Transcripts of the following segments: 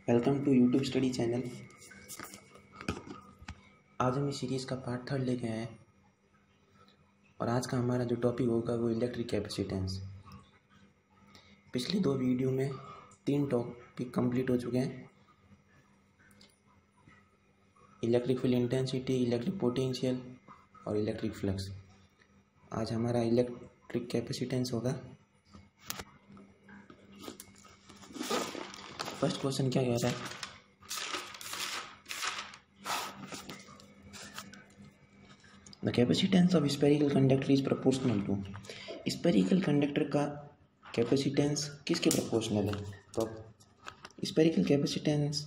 Welcome to YouTube study channel. आज हम इस सीरीज़ का पार्ट 3 लेके आए हैं और आज का हमारा जो टॉपिक होगा वो इलेक्ट्रिक कैपेसिटेंस। पिछली 2 वीडियो में 3 टॉपिक कंप्लीट हो चुके हैं, electric field intensity, electric potential और इलेक्ट्रिक फ्लक्स। आज हमारा इलेक्ट्रिक कैपेसिटेंस होगा। फर्स्ट क्वेश्चन क्या कह रहा है? The capacitance of spherical conductor is proportional to. Spherical conductor का कैपेसिटेंस किसके प्रोपोर्शनल है? तो स्पेरिकल कैपेसिटेंस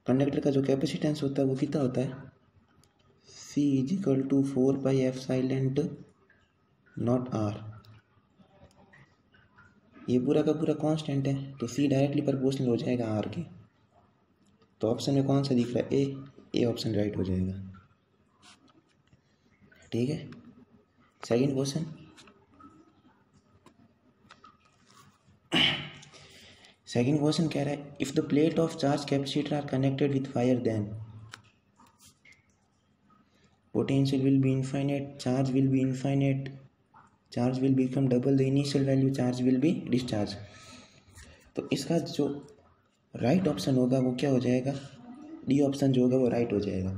कंडक्टर का जो कैपेसिटेंस होता है वो कितना होता है? C = 4πε0r। ये पूरा का पूरा कांस्टेंट है, तो C डायरेक्टली प्रोपोर्शनल हो जाएगा R के। तो ऑप्शन में कौन सा दिख रहा है? ए ऑप्शन राइट हो जाएगा। ठीक है। सेकंड क्वेश्चन, कह रहा है if the plate of charge capacitor are connected with wire then potential will be infinite, charge will be infinite, charge will become double the initial value, charge will be discharge। तो इसका जो right option होगा वो क्या हो जाएगा? D option जो होगा वो राइट हो जाएगा।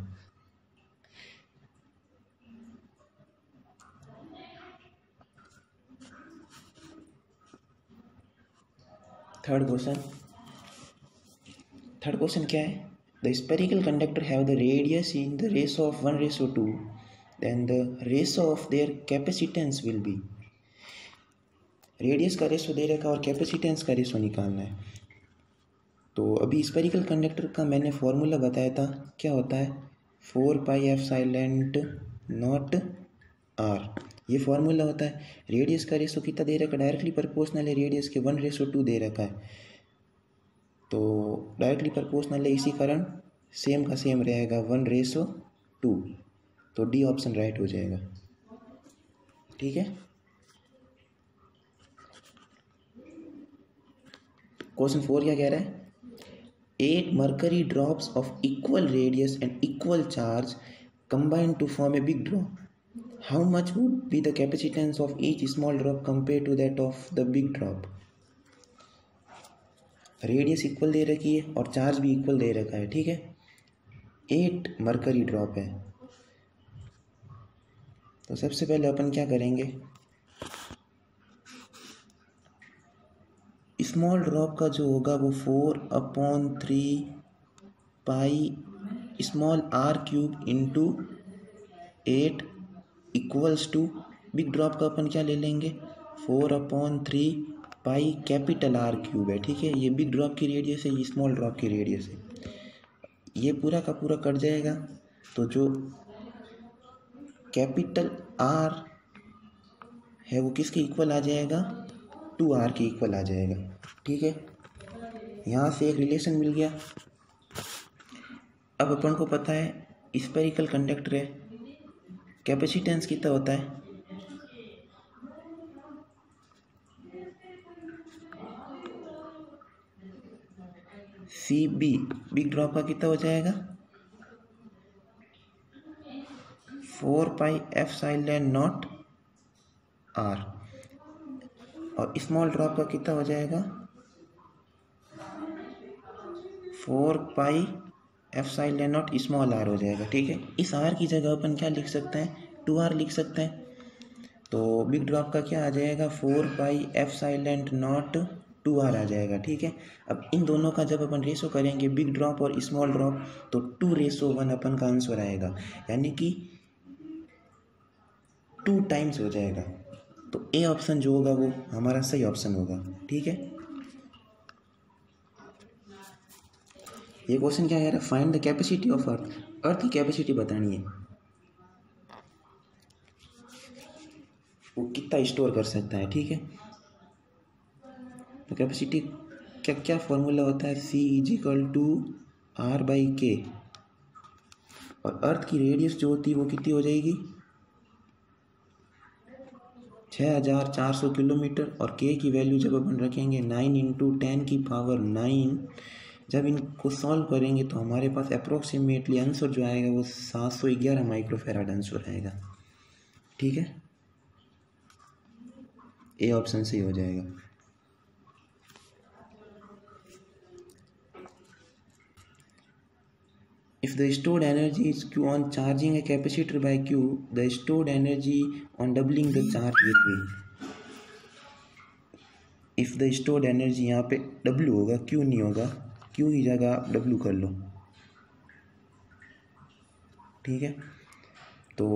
थर्ड क्वेश्चन क्या है? The spherical conductor have the radius in the ratio of 1:2, then the ratio of their capacitance will be. Radius का रेशो दे रखा और कैपेसिटेंस का रेशो निकालना है। तो अभी स्पेरिकल कंडक्टर का मैंने फॉर्मूला बताया था, क्या होता है? 4πε0r। ये फॉर्मूला होता है। रेडियस का रेशो कितना दे रखा? डायरेक्टली प्रोपोर्शनल है रेडियस के 1:2 दे रखा है, तो डायरेक्टली प्रोपोर्शनल है, इसी कारण सेम का सेम रहेगा 1:2। तो डी ऑप्शन राइट हो जाएगा। ठीक है। क्वेश्चन 4 क्या कह रहा है? 8 mercury drops of equal radius and equal charge combine to form a big drop. How much would be the capacitance of each small drop compared to that of the big drop? Radius equal दे रखी है और charge भी equal दे रखा है। ठीक है। 8 mercury drop है, तो सबसे पहले अपन क्या करेंगे? स्मॉल ड्रॉप का जो होगा वो 4/3 small r³ into 8 equals to big drop का अपन क्या ले लेंगे? 4/3 कैपिटल R³ है। ठीक है। ये बिग ड्रॉप की रेडियस है, ये स्मॉल ड्रॉप की रेडियस है। ये पूरा का पूरा कट जाएगा, तो जो कैपिटल R है वो किसके इक्वल आ जाएगा? 2r के इक्वल आ जाएगा। ठीक है। यहाँ से एक रिलेशन मिल गया। अब अपन को पता है स्पेरिकल कंडक्टर है, कैपेसिटेंस कितना होता है? CB बिग ड्रॉप का कितना हो जाएगा? 4πε0r। और स्मॉल ड्रॉप का कितना हो जाएगा? 4πε0 स्मॉल r हो जाएगा। ठीक है। इस r की जगह अपन क्या लिख सकते हैं? 2r लिख सकते हैं। तो बिग ड्रॉप का क्या आ जाएगा? 4πε0 2r आ जाएगा। ठीक है। अब इन दोनों का जब अपन रेशो करेंगे, बिग ड्रॉप और स्मॉल ड्रॉप, तो 2:1 अपन का आंसर आएगा, यानी कि 2 टाइम्स हो जाएगा। तो ए ऑप्शन जो होगा वो हमारा सही ऑप्शन होगा। ठीक है। ये क्वेश्चन क्या कह रहा है? Find the capacity of earth. Earth की कैपेसिटी बतानी है, वो कितना स्टोर कर सकता है। ठीक है। तो कैपेसिटी क्या फॉर्मूला होता है? C = R/K। और अर्थ की रेडियस जो होती है वो कितनी हो जाएगी? 6400 किलोमीटर, और के की वैल्यू जब अपन रखेंगे 9 इंटू 10⁹, जब इनको सॉल्व करेंगे तो हमारे पास अप्रोक्सीमेटली आंसर जो आएगा वो 711 माइक्रोफेराड आंसर आएगा। ठीक है, ए ऑप्शन सही हो जाएगा। If the stored energy is Q on charging a capacitor by Q, the stored energy on doubling the charge will be। If the stored energy यहाँ पे W होगा, Q नहीं होगा, Q की जगह आप W कर लो। ठीक है, तो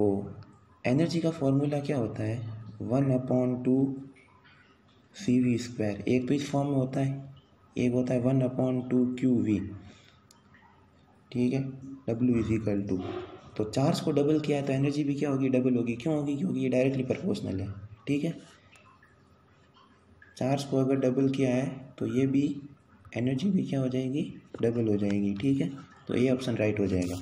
एनर्जी का फॉर्मूला क्या होता है, 1/2CV²। एक तो इस फॉर्म में होता है, एक होता है 1/2QV। ठीक है, W इज इक्वल टू, तो चार्ज को डबल किया है तो एनर्जी भी क्या होगी, डबल होगी। क्यों होगी, क्योंकि ये डायरेक्टली प्रोपोर्शनल है। ठीक है, चार्ज को अगर डबल किया है तो ये भी एनर्जी भी क्या हो जाएगी, डबल हो जाएगी। ठीक है, तो ये ऑप्शन राइट हो जाएगा।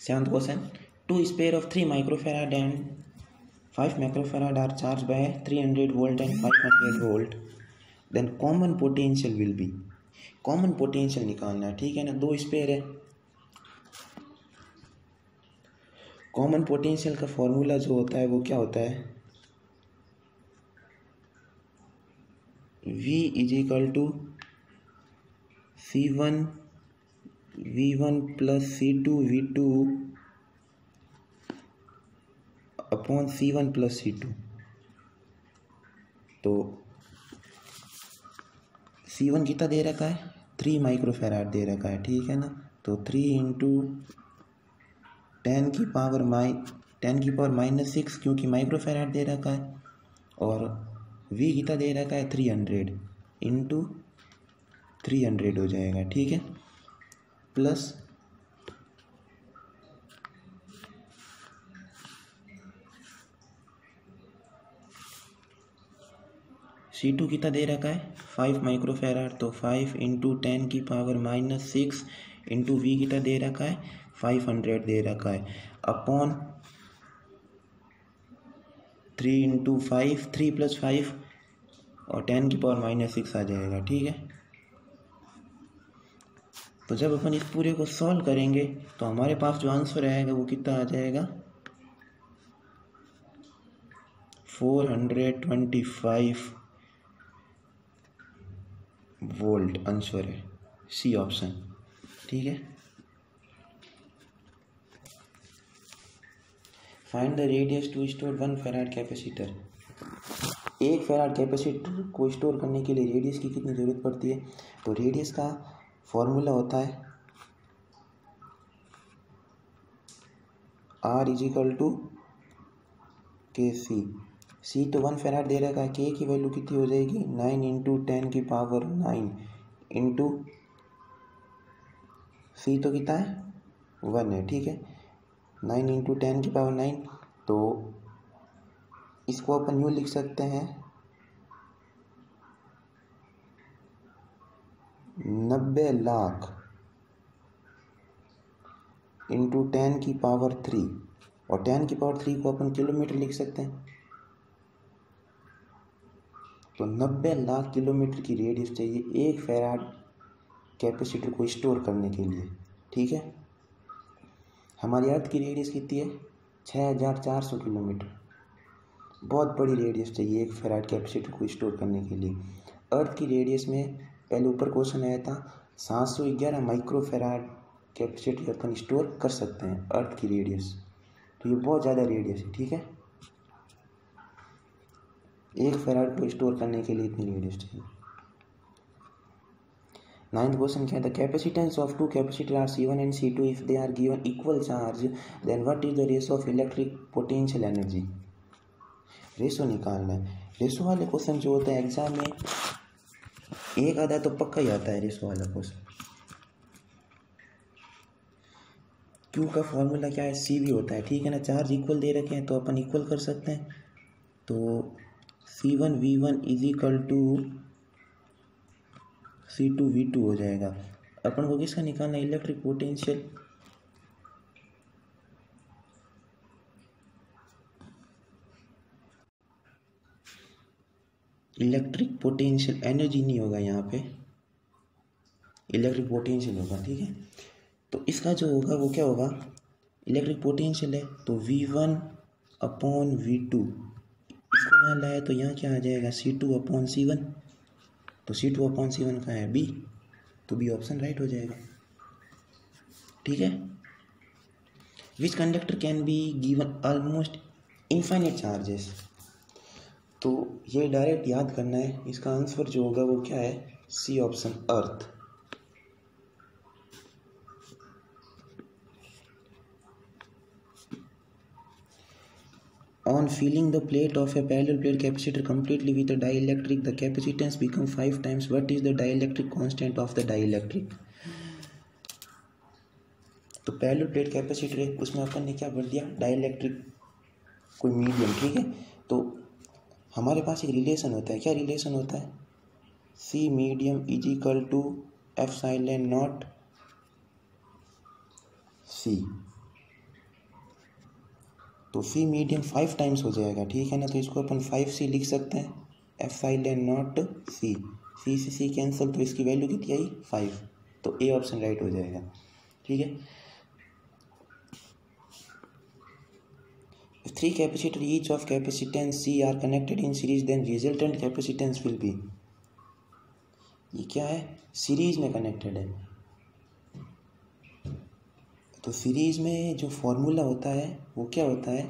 7th question, 2 sphere of 3 microfarad and 5 microfarad are charge by 300 volt and 500 volt, then common potential will be. Common potential निकालना है। ठीक है ना, 2 स्पेयर है। कॉमन पोटेंशियल का फॉर्मूला जो होता है वो क्या होता है, V is equal to C1V1 plus C2V2 upon C1 plus C2। तो C1 कितना दे रखा है, 3 माइक्रोफेराड दे रखा है। ठीक है ना, तो 3 इंटू 10 की पावर -6, क्योंकि माइक्रोफेराड दे रखा है, और V कितना दे रखा है 300 इंटू 300 हो जाएगा। ठीक है, प्लस C2 कितना दे रखा है 5 माइक्रोफेराड, तो 5 इंटू 10 की पावर -6 इंटू V कितना दे रखा है 500 दे रखा है, अपॉन 3 इंटू 5, 3 + 5 और 10 की पावर -6 आ जाएगा। ठीक है, तो जब अपन इस पूरे को सॉल्व करेंगे तो हमारे पास जो आंसर आएगा वो कितना आ जाएगा, 425 वोल्ट आंसर है, सी ऑप्शन। ठीक है, find the radius to store 1 farad capacitor. 1 farad capacitor को स्टोर करने के लिए रेडियस की कितनी ज़रूरत पड़ती है, तो रेडियस का फॉर्मूला होता है R is equal to KC। C तो 1 फेराड दे रखा है, K की वैल्यू कितनी हो जाएगी 9 इंटू 10 की पावर 9 इंटू C तो कितना है 1 है। ठीक है, 9 इंटू 10 की पावर 9, तो इसको अपन यूँ लिख सकते हैं 90 लाख इंटू 10 की पावर 3, और 10 की पावर 3 को अपन किलोमीटर लिख सकते हैं। तो 90 लाख किलोमीटर की रेडियस चाहिए 1 फेराड कैपेसिटर को स्टोर करने के लिए। ठीक है, हमारी अर्थ की रेडियस कितनी है 6400 किलोमीटर। बहुत बड़ी रेडियस चाहिए 1 फेराड कैपेसिटर को स्टोर करने के लिए। अर्थ की रेडियस में पहले ऊपर क्वेश्चन आया था 711 माइक्रोफेराड कैपेसिटी अपन स्टोर कर सकते हैं अर्थ की रेडियस, तो ये बहुत ज़्यादा रेडियस है। ठीक है, 1 फेराड को स्टोर करने के लिए इतनी रेडियस चाहिए। 9th क्वेश्चन क्या है, the capacitance of 2 capacitor are C1 and C2 if they are given equal charge then what is the ratio of electric potential energy. Ratio निकालना है। रेशो वाले क्वेश्चन जो होते हैं एग्जाम में एक आधा तो पक्का ही आता है रेशो वाला क्वेश्चन। Q का फॉर्मूला क्या है, CV होता है। ठीक है ना, चार्ज इक्वल दे रखे हैं तो अपन इक्वल कर सकते हैं, तो C1V1 is equal to C2V2 हो जाएगा। अपन को किसका निकालना है, electric potential. Electric potential, energy नहीं होगा यहाँ पे, इलेक्ट्रिक पोटेंशियल होगा, ठीक है। तो इसका जो होगा वो क्या होगा, इलेक्ट्रिक पोटेंशियल है तो V1/V2, इसको यहाँ लाए तो यहाँ क्या आ जाएगा C2/C1, तो C2/C1 का है B, तो B ऑप्शन राइट हो जाएगा, ठीक है। Which conductor can be given almost infinite charges, तो ये डायरेक्ट याद करना है, इसका आंसर जो होगा वो क्या है C option earth. On filling the plate of a parallel plate capacitor completely with a dielectric, the capacitance become 5 times. What is the dielectric constant of the dielectric? तो पैरेलल प्लेट कैपेसिटर है, उसमें अपन ने क्या भर दिया, dielectric कोई medium, ठीक है। तो हमारे पास एक रिलेशन होता है, क्या रिलेशन होता है, C medium is equal to epsilon not C, तो C मीडियम 5 टाइम्स हो जाएगा, ठीक है ना, तो इसको अपन 5C लिख सकते हैं, एप्सिलॉन नॉट C, C से C कैंसिल, तो इसकी वैल्यू कितनी आई 5, तो A ऑप्शन राइट हो जाएगा, ठीक है। If 3 capacitor each of capacitance C are connected in series, then resultant capacitance will be, ये क्या है, सीरीज में कनेक्टेड है, तो सीरीज में जो फॉर्मूला होता है वो क्या होता है,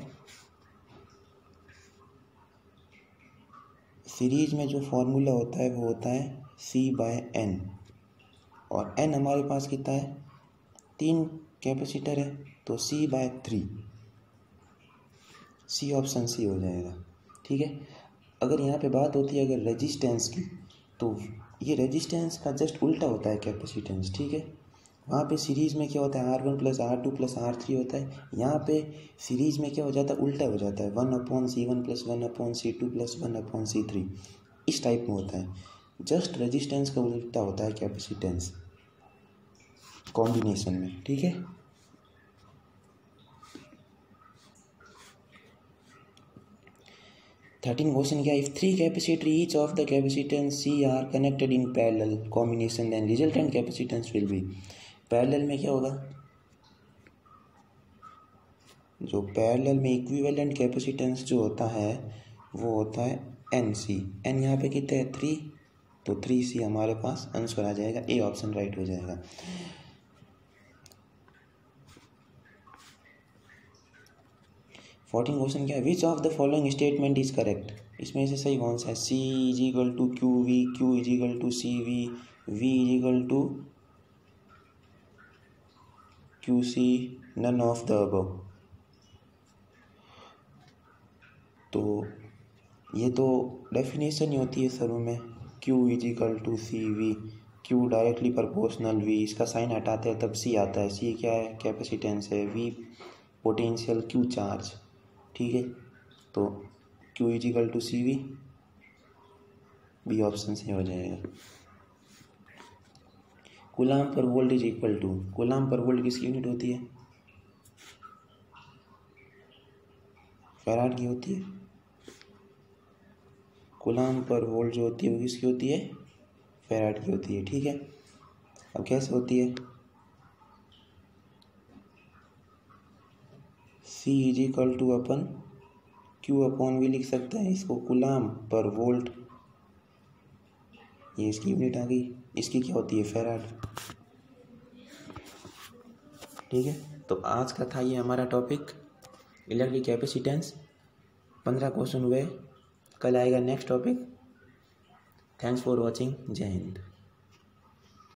सीरीज में जो फॉर्मूला होता है वो होता है C/N, और N हमारे पास कितना है, 3 कैपेसिटर है, तो C/3, C ऑप्शन C हो जाएगा, ठीक है। अगर यहाँ पे बात होती है अगर रेजिस्टेंस की, तो ये रेजिस्टेंस का जस्ट उल्टा होता है कैपेसिटेंस, ठीक है। वहाँ पे सीरीज़ में क्या होता है R1 + R2 + R3 होता है, यहाँ पे सीरीज़ में क्या हो जाता है, उल्टा हो जाता है 1/C1 + 1/C2 + 1/C3, इस टाइप में होता है, जस्ट रेजिस्टेंस का उल्टा होता है कैपेसिटेंस कॉम्बिनेशन में, ठीक है। थर्टीन क्वेश्चन क्या, if 3 capacitor each of the capacitance C are connected in parallel combination, then resultant capacitance will be, parallel में क्या होगा, जो पैरेलल में इक्विवेलेंट कैपेसिटेंस जो होता है वो होता है NC, N यहाँ पे कितने है 3, तो 3C हमारे पास आंसर आ जाएगा, A ऑप्शन राइट हो जाएगा। फोर्टीन क्वेश्चन क्या है, which of the following statement is correct, इसमें से सही कौन सा है, C = QV, Q = CV, V = QC, none of the above, तो ये तो डेफिनेशन ही होती है सर में, Q = CV, Q directly proportional V, इसका साइन हटाते हैं तब C आता है, C क्या है, कैपेसिटेंस है, V पोटेंशियल, Q चार्ज, ठीक है, तो Q = CV, B ऑप्शन से हो जाएगा। Coulomb per volt is equal to, coulomb per volt किसकी यूनिट होती है, फैराड की होती है, कूलाम पर वोल्ट जो होती है वो किसकी होती है, फैराड की होती है, ठीक है। अब कैसे होती है, C = Q/V लिख सकते हैं इसको, कूलाम पर वोल्ट, ये इसकी यूनिट आ गई, इसकी क्या होती है, फैराड, ठीक है। तो आज का था ये हमारा टॉपिक इलेक्ट्रिक कैपेसिटेंस, 15 क्वेश्चन हुए, कल आएगा next topic. Thanks for watching, जय हिंद।